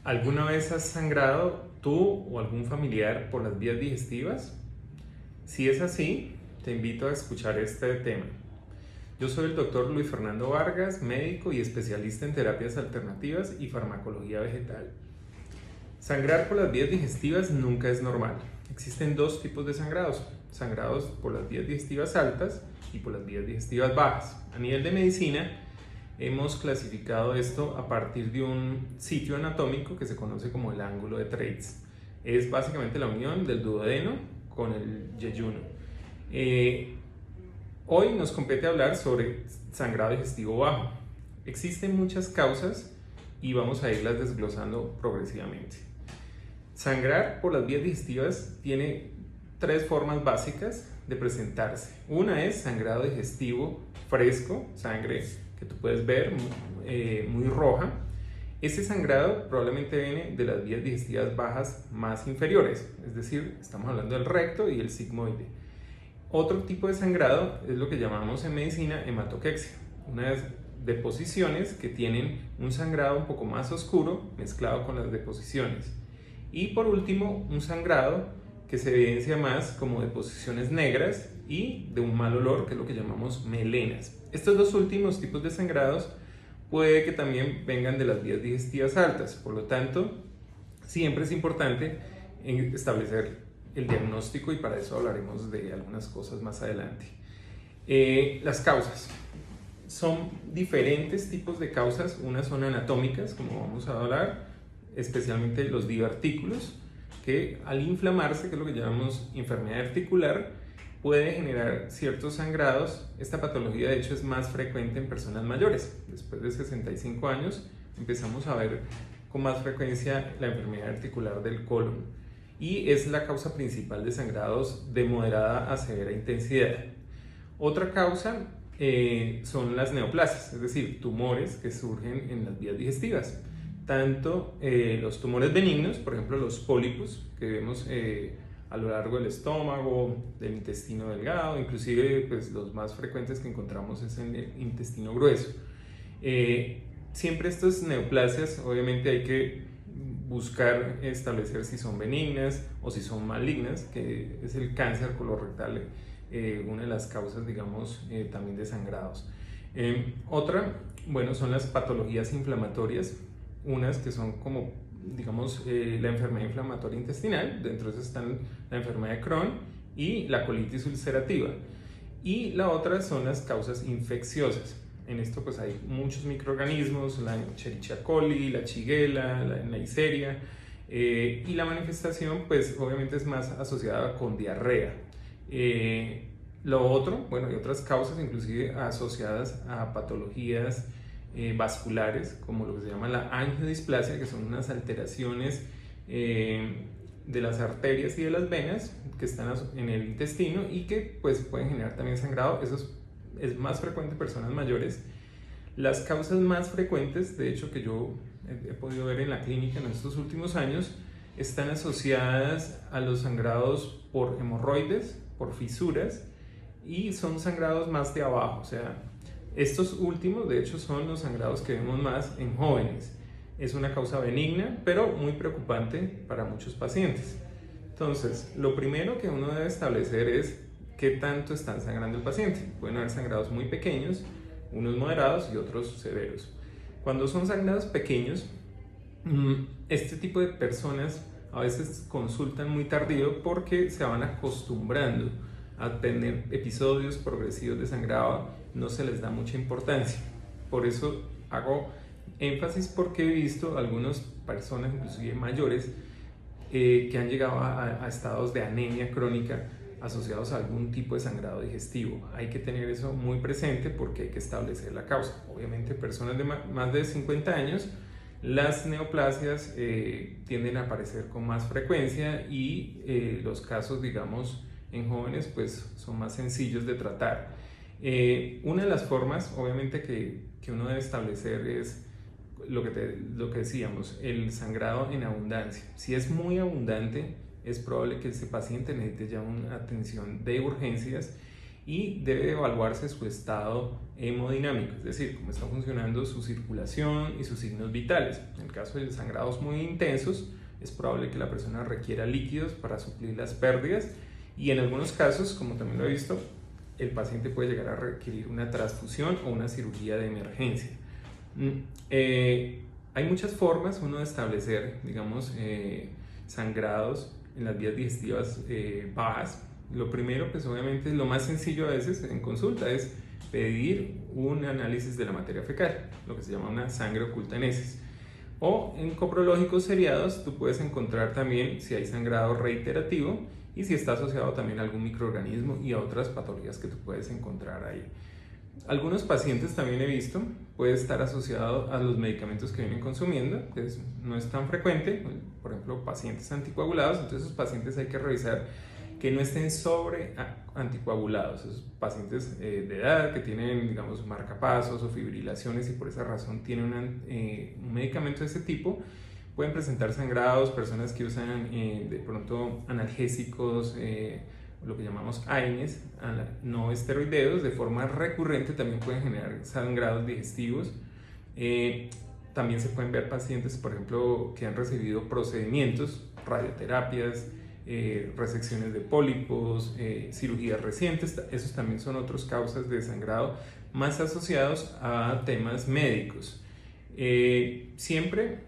¿Alguna vez has sangrado tú o algún familiar por las vías digestivas? Si es así, te invito a escuchar este tema. Yo soy el doctor Luis Fernando Vargas, médico y especialista en terapias alternativas y farmacología vegetal. Sangrar por las vías digestivas nunca es normal. Existen dos tipos de sangrados: sangrados por las vías digestivas altas y por las vías digestivas bajas. A nivel de medicina, hemos clasificado esto a partir de un sitio anatómico que se conoce como el ángulo de Treitz. Es básicamente la unión del duodeno con el yeyuno. Hoy nos compete hablar sobre sangrado digestivo bajo. Existen muchas causas y vamos a irlas desglosando progresivamente. Sangrar por las vías digestivas tiene tres formas básicas de presentarse. Una es sangrado digestivo fresco, sangre que tú puedes ver muy roja. Ese sangrado probablemente viene de las vías digestivas bajas más inferiores, es decir, estamos hablando del recto y el sigmoide. Otro tipo de sangrado es lo que llamamos en medicina hematoquexia, unas deposiciones que tienen un sangrado un poco más oscuro mezclado con las deposiciones. Y por último, un sangrado que se evidencia más como deposiciones negras y de un mal olor, que es lo que llamamos melenas. Estos dos últimos tipos de sangrados puede que también vengan de las vías digestivas altas, por lo tanto, siempre es importante establecer el diagnóstico y para eso hablaremos de algunas cosas más adelante. Las causas. Son diferentes tipos de causas, unas son anatómicas, como vamos a hablar, especialmente los divertículos, que al inflamarse, que es lo que llamamos enfermedad articular, puede generar ciertos sangrados. Esta patología de hecho es más frecuente en personas mayores. Después de 65 años empezamos a ver con más frecuencia la enfermedad articular del colon y es la causa principal de sangrados de moderada a severa intensidad. Otra causa son las neoplasias, es decir, tumores que surgen en las vías digestivas. Tanto los tumores benignos, por ejemplo los pólipos que vemos a lo largo del estómago, del intestino delgado, inclusive pues, los más frecuentes que encontramos es en el intestino grueso. Siempre estas neoplasias obviamente hay que buscar establecer si son benignas o si son malignas, que es el cáncer colorectal, una de las causas digamos también de sangrados. Otra, bueno, son las patologías inflamatorias, unas que son como digamos la enfermedad inflamatoria intestinal, dentro de eso están la enfermedad de Crohn y la colitis ulcerativa, y la otra son las causas infecciosas. En esto pues hay muchos microorganismos, la Escherichia coli, la Shigella, la Neisseria, y la manifestación pues obviamente es más asociada con diarrea. Lo otro, bueno, hay otras causas inclusive asociadas a patologías vasculares, como lo que se llama la angiodisplasia, que son unas alteraciones de las arterias y de las venas que están en el intestino y que pues pueden generar también sangrado. Eso es más frecuente en personas mayores. Las causas más frecuentes, de hecho, que yo he podido ver en la clínica en estos últimos años, están asociadas a los sangrados por hemorroides, por fisuras, y son sangrados más de abajo, o sea, estos últimos, de hecho, son los sangrados que vemos más en jóvenes. Es una causa benigna, pero muy preocupante para muchos pacientes. Entonces, lo primero que uno debe establecer es qué tanto están sangrando el paciente. Pueden haber sangrados muy pequeños, unos moderados y otros severos. Cuando son sangrados pequeños, este tipo de personas a veces consultan muy tardío porque se van acostumbrando a tener episodios progresivos de sangrado, no se les da mucha importancia. Por eso hago énfasis porque he visto algunas personas, inclusive mayores, que han llegado a estados de anemia crónica asociados a algún tipo de sangrado digestivo. Hay que tener eso muy presente porque hay que establecer la causa. Obviamente, personas de más de 50 años, las neoplasias tienden a aparecer con más frecuencia y los casos, digamos, en jóvenes pues son más sencillos de tratar. Una de las formas obviamente que uno debe establecer es lo que decíamos, el sangrado en abundancia. Si es muy abundante, es probable que ese paciente necesite ya una atención de urgencias y debe evaluarse su estado hemodinámico, es decir, cómo está funcionando su circulación y sus signos vitales. En el caso de sangrados muy intensos, es probable que la persona requiera líquidos para suplir las pérdidas, y en algunos casos, como también lo he visto, el paciente puede llegar a requerir una transfusión o una cirugía de emergencia. Hay muchas formas uno de establecer, digamos, sangrados en las vías digestivas bajas. Lo primero, pues obviamente lo más sencillo a veces en consulta es pedir un análisis de la materia fecal, lo que se llama una sangre oculta en heces. O en coprológicos seriados tú puedes encontrar también si hay sangrado reiterativo y si está asociado también a algún microorganismo y a otras patologías que tú puedes encontrar ahí. Algunos pacientes también he visto, puede estar asociado a los medicamentos que vienen consumiendo, que no es tan frecuente, por ejemplo, pacientes anticoagulados. Entonces esos pacientes hay que revisar que no estén sobre anticoagulados, esos pacientes de edad que tienen, digamos, marcapasos o fibrilaciones y por esa razón tienen un medicamento de ese tipo, pueden presentar sangrados. Personas que usan de pronto analgésicos, lo que llamamos AINES, no esteroideos, de forma recurrente también pueden generar sangrados digestivos. También se pueden ver pacientes, por ejemplo, que han recibido procedimientos, radioterapias, resecciones de pólipos, cirugías recientes. Esos también son otras causas de sangrado más asociados a temas médicos. Siempre,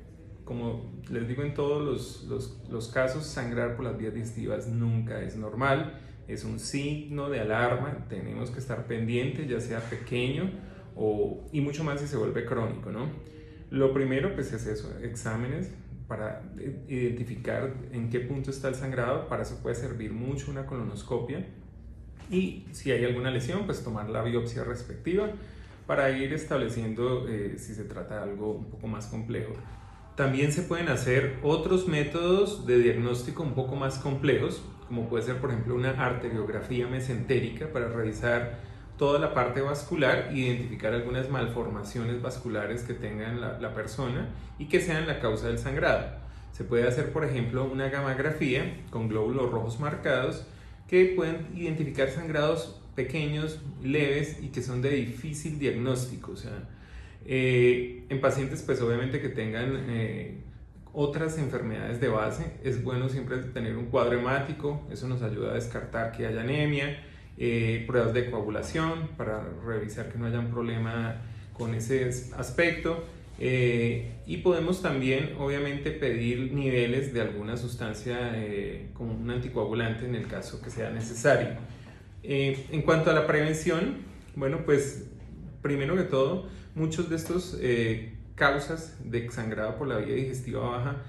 como les digo en todos los casos, sangrar por las vías digestivas nunca es normal, es un signo de alarma, tenemos que estar pendientes, ya sea pequeño y mucho más si se vuelve crónico, ¿no? Lo primero pues es eso, exámenes para identificar en qué punto está el sangrado. Para eso puede servir mucho una colonoscopia, y si hay alguna lesión pues tomar la biopsia respectiva para ir estableciendo si se trata de algo un poco más complejo. También se pueden hacer otros métodos de diagnóstico un poco más complejos, como puede ser por ejemplo una arteriografía mesentérica para revisar toda la parte vascular e identificar algunas malformaciones vasculares que tengan la persona y que sean la causa del sangrado. Se puede hacer por ejemplo una gammagrafía con glóbulos rojos marcados que pueden identificar sangrados pequeños, leves y que son de difícil diagnóstico. O sea, en pacientes pues obviamente que tengan otras enfermedades de base, es bueno siempre tener un cuadro hemático. Eso nos ayuda a descartar que haya anemia, pruebas de coagulación para revisar que no haya un problema con ese aspecto, y podemos también obviamente pedir niveles de alguna sustancia como un anticoagulante en el caso que sea necesario. En cuanto a la prevención, bueno, pues primero que todo, muchos de estos causas de sangrado por la vía digestiva baja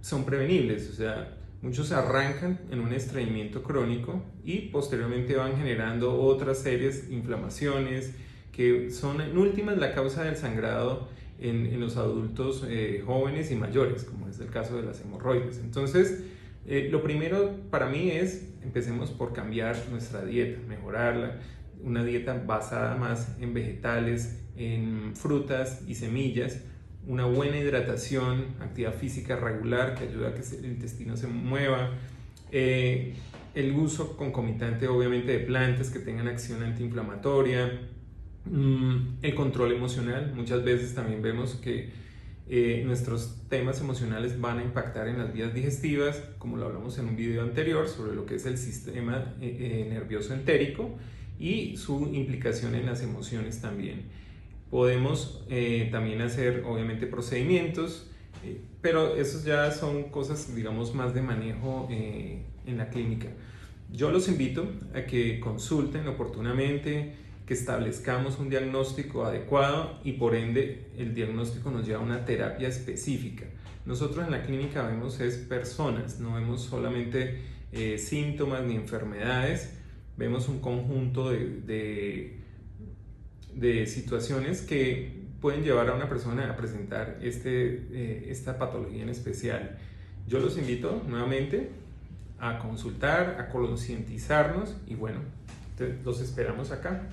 son prevenibles. O sea, muchos arrancan en un estreñimiento crónico y posteriormente van generando otras series de inflamaciones que son en últimas la causa del sangrado en los adultos jóvenes y mayores, como es el caso de las hemorroides. Entonces, lo primero para mí es empecemos por cambiar nuestra dieta, mejorarla. Una dieta basada más en vegetales, en frutas y semillas, una buena hidratación, actividad física regular que ayuda a que el intestino se mueva, el uso concomitante obviamente de plantas que tengan acción antiinflamatoria, el control emocional. Muchas veces también vemos que nuestros temas emocionales van a impactar en las vías digestivas, como lo hablamos en un video anterior sobre lo que es el sistema nervioso entérico y su implicación en las emociones también. Podemos también hacer obviamente procedimientos, pero esos ya son cosas, digamos, más de manejo en la clínica. Yo los invito a que consulten oportunamente, que establezcamos un diagnóstico adecuado y por ende el diagnóstico nos lleva a una terapia específica. Nosotros en la clínica vemos es personas, no vemos solamente síntomas ni enfermedades. Vemos un conjunto de situaciones que pueden llevar a una persona a presentar esta patología en especial. Yo los invito nuevamente a consultar, a concientizarnos y bueno, los esperamos acá.